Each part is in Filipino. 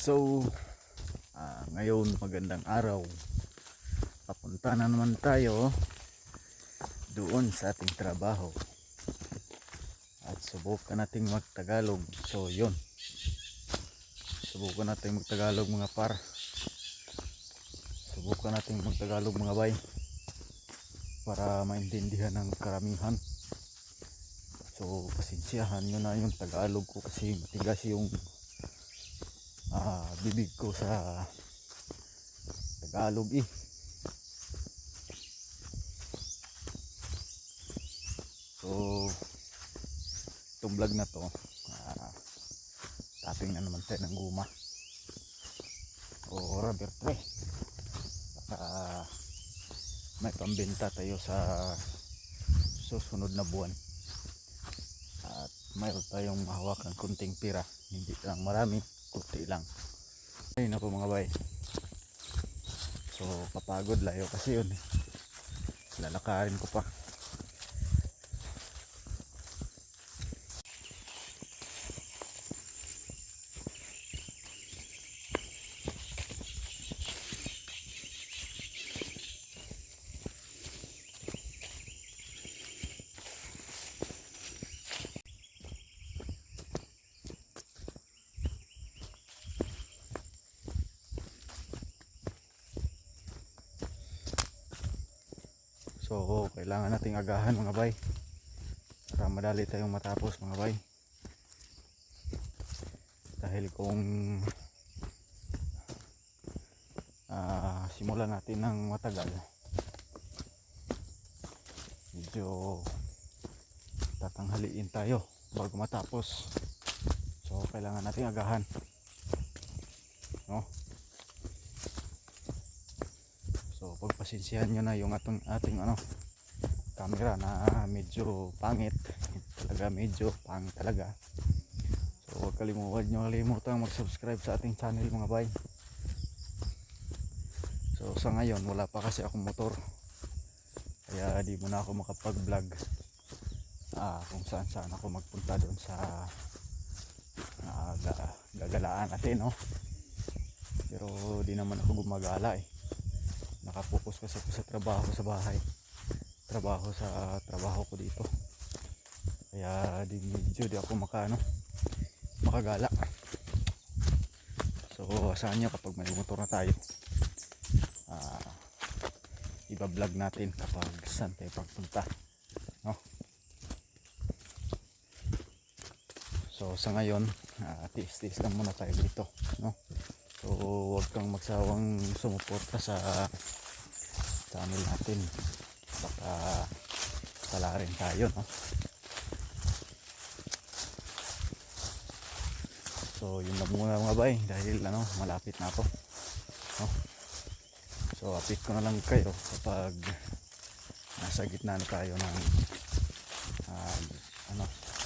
So, ngayon magandang araw. Papunta na naman tayo doon sa ating trabaho. At subukan nating magtagalog. So, yun. Subukan nating magtagalog mga par. Subukan nating magtagalog mga bay. Para maintindihan ng karamihan. So, pasensyahan nyo na yung Tagalog ko kasi matigas yung bibig ko sa Tagalog eh. So, itong vlog na to, tapping na naman tayo ng guma o rubber tray. Baka may pambenta tayo sa susunod na buwan. At mayroon tayong mahawakan kunting pira. Hindi lang marami, kunti lang. Ayun ako mga bay. So kapagod layo kasi yun. Lalakarin ko pa. So kailangan nating agahan mga bay para madali tayong matapos mga bay. Dahil kung simulan natin ng matagal, medyo tatanghaliin tayo bago matapos. So kailangan nating agahan, no? So pagpasensyahan nyo na yung ating camera na medyo pangit talaga, medyo pangit talaga. So huwag kalimutan mag-subscribe sa ating channel mga bay. So sa ngayon wala pa kasi akong motor, kaya di muna ako makapag-vlog kung saan ako magpunta doon sa gagalaan natin, no? Pero di naman ako gumagala eh. Nakapokus kasi ako sa trabaho sa bahay, trabaho ko dito, kaya medyo di ako makagala. So asahan nyo kapag may motor na tayo, iba-vlog natin kapag saan tayo pagpunta, no? So sa ngayon tiis-tiis lang muna tayo dito, no? So huwag kang magsawang sumuporta sa channel natin, baka tala rin tayo, no? So yun lang muna mga bay, dahil malapit na ako, no? So update ko na lang kayo kapag nasa gitna na tayo ng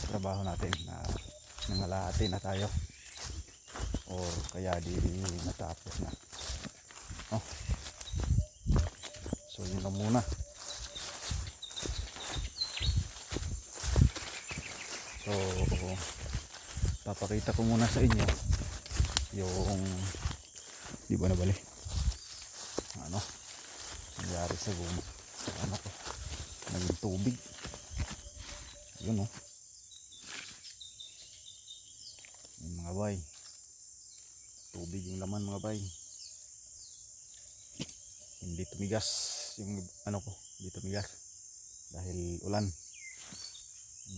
trabaho natin, na nangalahati na tayo or kaya di natapos na, no? So yun lang muna. So papakita ko muna sa inyo yung di ba nabali nangyari sa guma. Ko naging tubig yun, no? Yung mga bay, tubig yung laman mga bay. Hindi tumigas yung ko, hindi tumigas dahil ulan.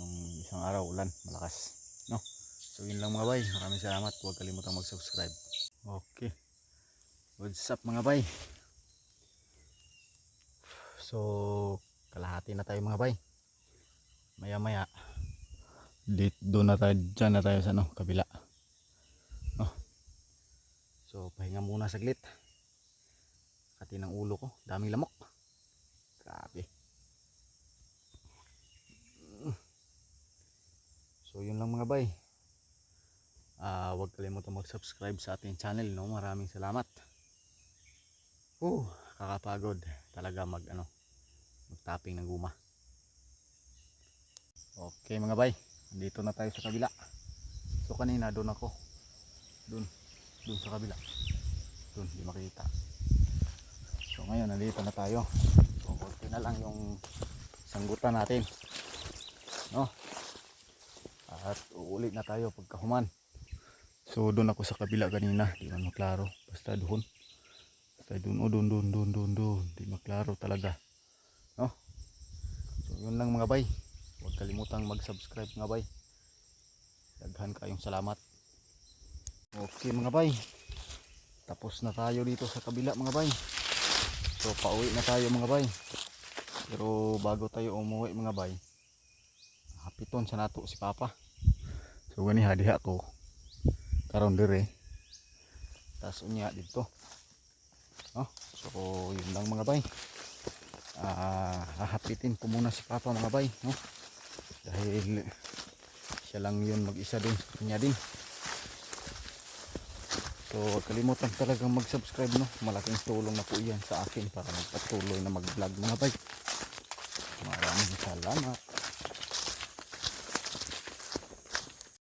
Nung isang araw ulan malakas, no? So yun lang mga bay, maraming salamat. Huwag kalimutang mag-subscribe. Okay, what's up mga bay? So kalahati na tayo mga bay. Maya maya doon na tayo, dyan na tayo sa kabila, no? So pahinga muna saglit. Kati ng ulo ko, daming lamok, grabe. So yun lang mga bay. Huwag kalimutan mag-subscribe sa ating channel, no? Maraming salamat. Kakapagod talaga mag-tapping ng guma. Okay mga bay, dito na tayo sa kabila. So kanina doon ako, doon Doon sa kabila. Doon, di makita. So ngayon, nandito na tayo. So, konti na lang yung sanggutan natin. No? At uulit na tayo pagkahuman. So doon ako sa kabila kanina, di man maklaro. Basta doon. Basta doon, o doon. Di maklaro talaga. No? So yun lang mga bay. Huwag kalimutang mag-subscribe mga bay. Daghan kayong salamat. Okay mga bay. Tapos na tayo dito sa kabila mga bay. So pauwi na tayo mga bay. Pero bago tayo umuwi mga bay, hapiton sa nato si Papa. So gani hadiha ko karon dire. Tas unya dito. Oh, so yun lang mga bay. Hahapitin ko muna si Papa mga bay, no? Dahil siya lang yun mag-isa din, kanya din. So kalimutan talagang mag-subscribe, no? Malaking tulong na po yan sa akin para magpatuloy na mag-vlog mga bay. Maraming salamat.